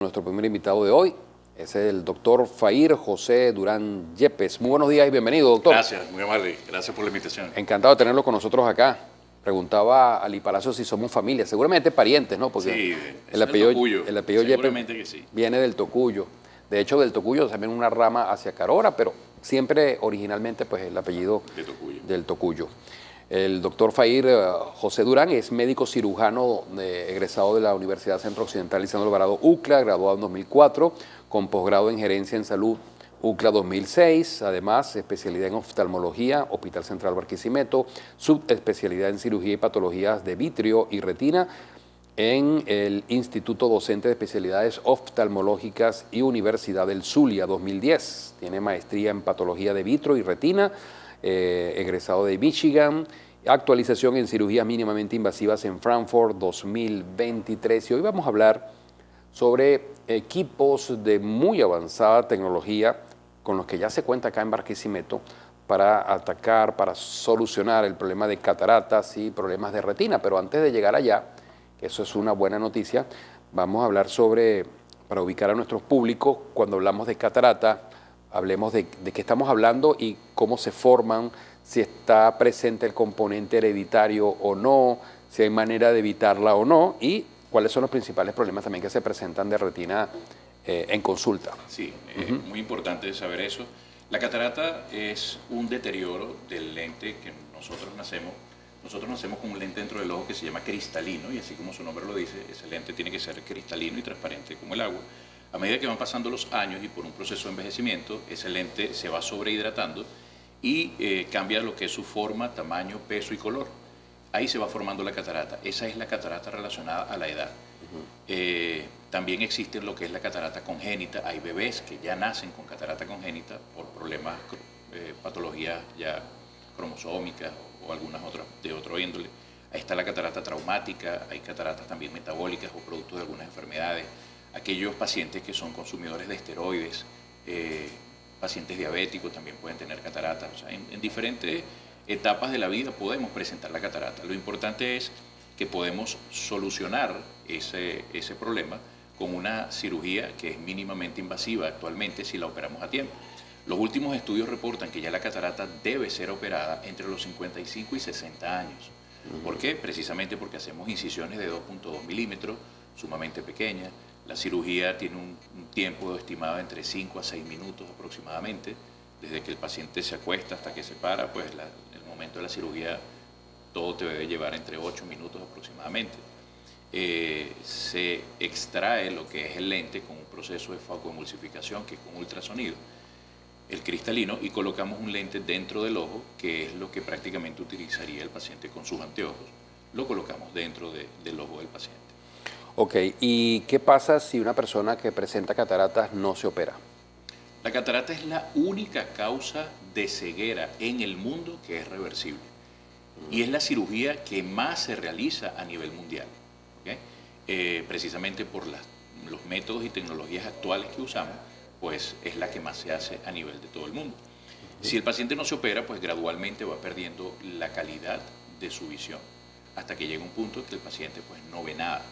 Nuestro primer invitado de hoy es el doctor Fair José Durán Yepes. Muy buenos días y bienvenido, doctor. Gracias, muy amable. Gracias por la invitación. Encantado de tenerlo con nosotros acá. Preguntaba a Ali Palacio si somos familia, seguramente parientes, ¿no? Porque Sí, el apellido Yepes seguramente que sí. viene del Tocuyo. De hecho, del Tocuyo también una rama hacia Carora, pero siempre originalmente pues el apellido del Tocuyo. El doctor Fair José Durán es médico cirujano egresado de la Universidad Centro Occidental Lisandro Alvarado UCLA, graduado en 2004, con posgrado en gerencia en salud UCLA 2006, además especialidad en oftalmología, Hospital Central Barquisimeto, subespecialidad en cirugía y patologías de vitrio y retina en el Instituto Docente de Especialidades Oftalmológicas y Universidad del Zulia 2010. Tiene maestría en patología de vitro y retina, egresado de Michigan, actualización en cirugías mínimamente invasivas en Frankfurt 2023. Y hoy vamos a hablar sobre equipos de muy avanzada tecnología con los que ya se cuenta acá en Barquisimeto para atacar, para solucionar el problema de cataratas y problemas de retina. Pero antes de llegar allá, que eso es una buena noticia, vamos a hablar sobre, para ubicar a nuestros públicos, cuando hablamos de catarata, hablemos de qué estamos hablando y cómo se forman, si está presente el componente hereditario o no, si hay manera de evitarla o no, y cuáles son los principales problemas también que se presentan de retina en consulta. Sí, es muy importante saber eso. La catarata es un deterioro del lente que nosotros nacemos. Nosotros nacemos con un lente dentro del ojo que se llama cristalino, y así como su nombre lo dice, ese lente tiene que ser cristalino y transparente como el agua. A medida que van pasando los años y por un proceso de envejecimiento, ese lente se va sobrehidratando y cambia lo que es su forma, tamaño, peso y color. Ahí se va formando la catarata. Esa es la catarata relacionada a la edad. También existe lo que es la catarata congénita. Hay bebés que ya nacen con catarata congénita por problemas, patologías ya cromosómicas o algunas otras de otro índole. Ahí está la catarata traumática, hay cataratas también metabólicas o producto de algunas enfermedades. Aquellos pacientes que son consumidores de esteroides, pacientes diabéticos también pueden tener cataratas. O sea, en diferentes etapas de la vida podemos presentar la catarata. Lo importante es que podemos solucionar ese problema con una cirugía que es mínimamente invasiva actualmente si la operamos a tiempo. Los últimos estudios reportan que ya la catarata debe ser operada entre los 55 y 60 años. ¿Por qué? Precisamente porque hacemos incisiones de 2.2 milímetros, sumamente pequeñas. La cirugía tiene un tiempo estimado entre 5 a 6 minutos aproximadamente. Desde que el paciente se acuesta hasta que se para, pues el momento de la cirugía todo te debe llevar entre 8 minutos aproximadamente. Se extrae lo que es el lente con un proceso de focoemulsificación que es con ultrasonido, el cristalino, y colocamos un lente dentro del ojo, que es lo que prácticamente utilizaría el paciente con sus anteojos. Lo colocamos dentro del ojo del paciente. Ok, ¿y qué pasa si una persona que presenta cataratas no se opera? La catarata es la única causa de ceguera en el mundo que es reversible. Y es la cirugía que más se realiza a nivel mundial. ¿Okay? Precisamente por los métodos y tecnologías actuales que usamos, pues es la que más se hace a nivel de todo el mundo. Si el paciente no se opera, pues gradualmente va perdiendo la calidad de su visión, hasta que llega un punto en que el paciente pues no ve nada.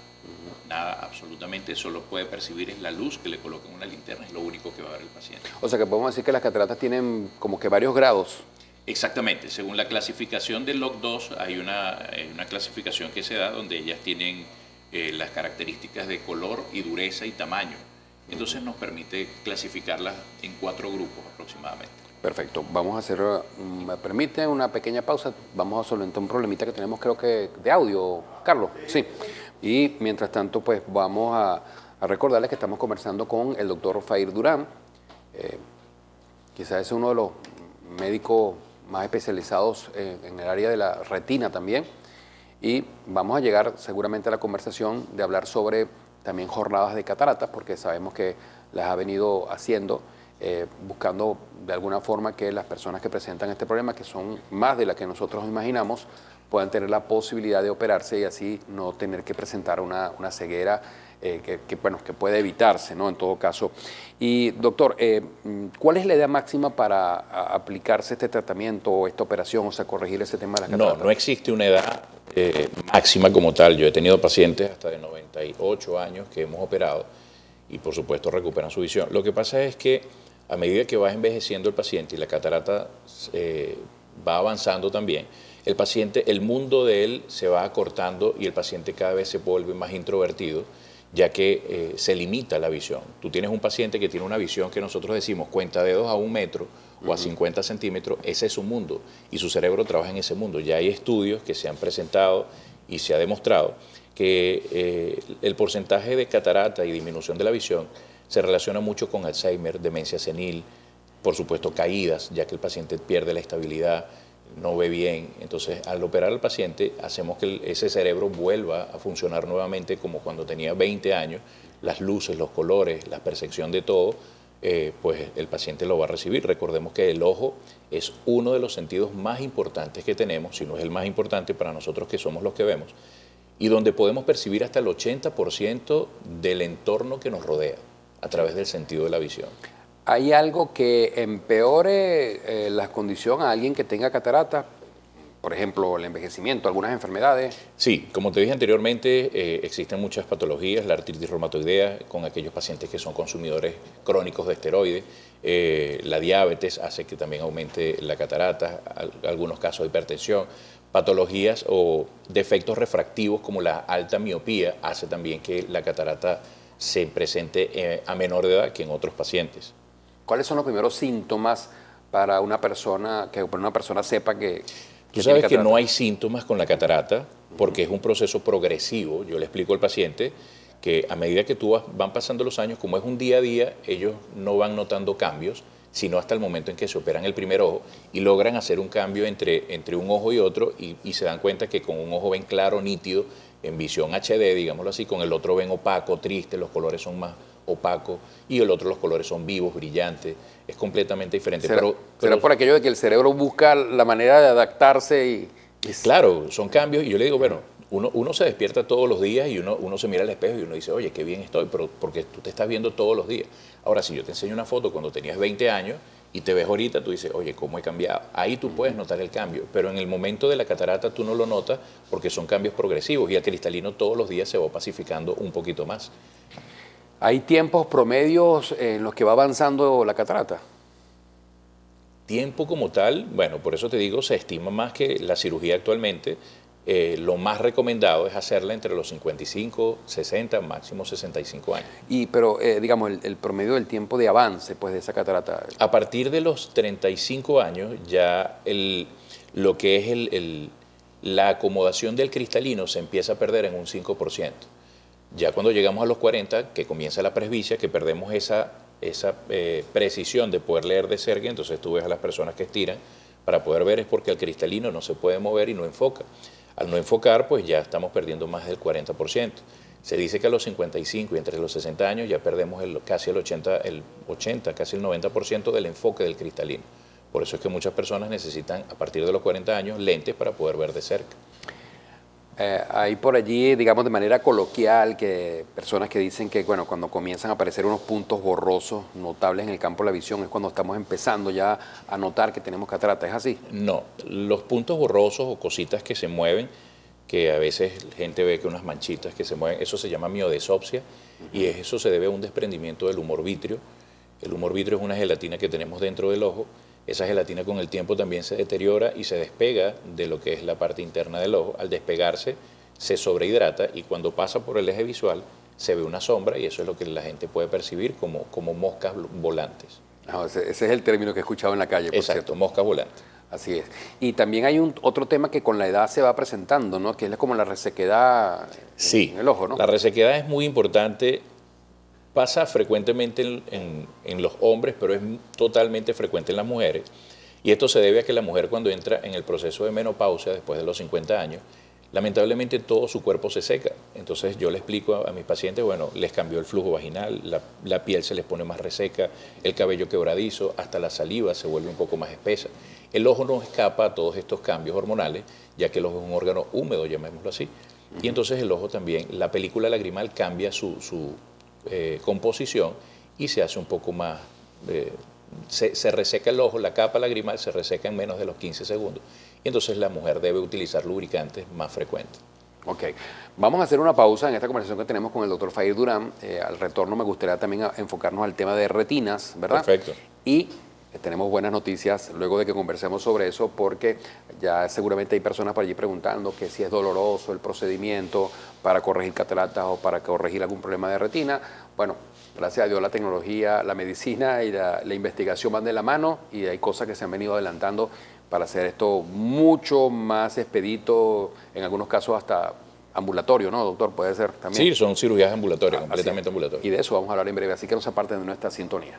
Nada, absolutamente, solo puede percibir es la luz que le colocan una linterna, es lo único que va a ver el paciente. O sea que podemos decir que las cataratas tienen como que varios grados. Exactamente, según la clasificación del LOC2 hay una clasificación que se da donde ellas tienen las características de color y dureza y tamaño. Entonces nos permite clasificarlas en 4 grupos aproximadamente. Perfecto, vamos a hacer, me permite una pequeña pausa, vamos a solventar un problemita que tenemos creo que de audio, Carlos, sí. Y mientras tanto pues vamos a recordarles que estamos conversando con el doctor Fair Durán, quizás es uno de los médicos más especializados en el área de la retina también, y vamos a llegar seguramente a la conversación de hablar sobre también jornadas de cataratas, porque sabemos que las ha venido haciendo, buscando de alguna forma que las personas que presentan este problema, que son más de las que nosotros imaginamos, puedan tener la posibilidad de operarse y así no tener que presentar una ceguera que puede evitarse, ¿no? En todo caso. Y doctor, ¿cuál es la edad máxima para aplicarse este tratamiento o esta operación, o sea, corregir ese tema de las cataratas? No existe una edad máxima como tal. Yo he tenido pacientes hasta de 98 años que hemos operado y por supuesto recuperan su visión. Lo que pasa es que a medida que va envejeciendo el paciente y la catarata va avanzando también, el paciente, el mundo de él se va acortando y el paciente cada vez se vuelve más introvertido, ya que se limita la visión. Tú tienes un paciente que tiene una visión que nosotros decimos cuenta dedos a 1 metro o a 50 centímetros, ese es su mundo y su cerebro trabaja en ese mundo. Ya hay estudios que se han presentado y se ha demostrado que el porcentaje de catarata y disminución de la visión se relaciona mucho con Alzheimer, demencia senil, por supuesto caídas, ya que el paciente pierde la estabilidad, no ve bien. Entonces, al operar al paciente, hacemos que ese cerebro vuelva a funcionar nuevamente como cuando tenía 20 años, las luces, los colores, la percepción de todo, pues el paciente lo va a recibir. Recordemos que el ojo es uno de los sentidos más importantes que tenemos, si no es el más importante para nosotros que somos los que vemos, y donde podemos percibir hasta el 80% del entorno que nos rodea a través del sentido de la visión. ¿Hay algo que empeore la condición a alguien que tenga catarata? Por ejemplo, el envejecimiento, algunas enfermedades. Sí, como te dije anteriormente, existen muchas patologías, la artritis reumatoidea con aquellos pacientes que son consumidores crónicos de esteroides, la diabetes hace que también aumente la catarata, algunos casos de hipertensión, patologías o defectos refractivos como la alta miopía hace también que la catarata se presente a menor de edad que en otros pacientes. ¿Cuáles son los primeros síntomas para una persona sepa que Tú sabes que no hay síntomas con la catarata porque es un proceso progresivo. Yo le explico al paciente que a medida que van pasando los años, como es un día a día, ellos no van notando cambios, sino hasta el momento en que se operan el primer ojo y logran hacer un cambio entre un ojo y otro y se dan cuenta que con un ojo ven claro, nítido, en visión HD, digámoslo así, con el otro ven opaco, triste, los colores son más opacos y el otro los colores son vivos, brillantes, es completamente diferente. ¿Será por aquello de que el cerebro busca la manera de adaptarse y claro, son cambios y yo le digo, bueno, uno se despierta todos los días y uno se mira al espejo y uno dice, oye, qué bien estoy, pero porque tú te estás viendo todos los días. Ahora, si yo te enseño una foto cuando tenías 20 años y te ves ahorita, tú dices, oye, ¿cómo he cambiado? Ahí tú puedes notar el cambio, pero en el momento de la catarata tú no lo notas porque son cambios progresivos y el cristalino todos los días se va pacificando un poquito más. ¿Hay tiempos promedios en los que va avanzando la catarata? Tiempo como tal, bueno, por eso te digo, se estima más que la cirugía actualmente, lo más recomendado es hacerla entre los 55, 60, máximo 65 años. Pero digamos, el promedio del tiempo de avance pues, de esa catarata. A partir de los 35 años ya lo que es la acomodación del cristalino se empieza a perder en un 5%. Ya cuando llegamos a los 40, que comienza la presbicia, que perdemos esa precisión de poder leer de cerca, entonces tú ves a las personas que estiran para poder ver, es porque el cristalino no se puede mover y no enfoca. Al no enfocar, pues ya estamos perdiendo más del 40%. Se dice que a los 55 y entre los 60 años ya perdemos casi el 80, casi el 90% del enfoque del cristalino. Por eso es que muchas personas necesitan, a partir de los 40 años, lentes para poder ver de cerca. Hay por allí, digamos de manera coloquial, que personas que dicen que bueno, cuando comienzan a aparecer unos puntos borrosos notables en el campo de la visión es cuando estamos empezando ya a notar que tenemos catarata. ¿Es así? No, los puntos borrosos o cositas que se mueven, que a veces gente ve que unas manchitas que se mueven, eso se llama miodesopsia y eso se debe a un desprendimiento del humor vítreo. El humor vítreo es una gelatina que tenemos dentro del ojo. Esa gelatina con el tiempo también se deteriora y se despega de lo que es la parte interna del ojo. Al despegarse se sobrehidrata y cuando pasa por el eje visual se ve una sombra y eso es lo que la gente puede percibir como moscas volantes. Ese es el término que he escuchado en la calle, por Exacto, cierto. moscas volantes. Así es. Y también hay otro tema que con la edad se va presentando, ¿no? Que es como la resequedad en el ojo, ¿no? La resequedad es muy importante. Pasa frecuentemente en los hombres, pero es totalmente frecuente en las mujeres. Y esto se debe a que la mujer cuando entra en el proceso de menopausia, después de los 50 años, lamentablemente todo su cuerpo se seca. Entonces yo le explico a mis pacientes, bueno, les cambió el flujo vaginal, la piel se les pone más reseca, el cabello quebradizo, hasta la saliva se vuelve un poco más espesa. El ojo no escapa a todos estos cambios hormonales, ya que el ojo es un órgano húmedo, llamémoslo así. Y entonces el ojo también, la película lagrimal cambia su composición y se hace un poco más, se reseca el ojo, la capa lagrimal se reseca en menos de los 15 segundos y entonces la mujer debe utilizar lubricantes más frecuentes. Ok, vamos a hacer una pausa en esta conversación que tenemos con el doctor Fahir Durán. Al retorno me gustaría también enfocarnos al tema de retinas, ¿verdad? Perfecto. Y tenemos buenas noticias luego de que conversemos sobre eso, porque ya seguramente hay personas por allí preguntando que si es doloroso el procedimiento para corregir cataratas o para corregir algún problema de retina. Bueno, gracias a Dios la tecnología, la medicina y la investigación van de la mano y hay cosas que se han venido adelantando para hacer esto mucho más expedito, en algunos casos hasta ambulatorio, ¿no, doctor? Puede ser también. Sí, son cirugías ambulatorias, completamente ambulatorias. Y de eso vamos a hablar en breve, así que no se aparten de nuestra sintonía.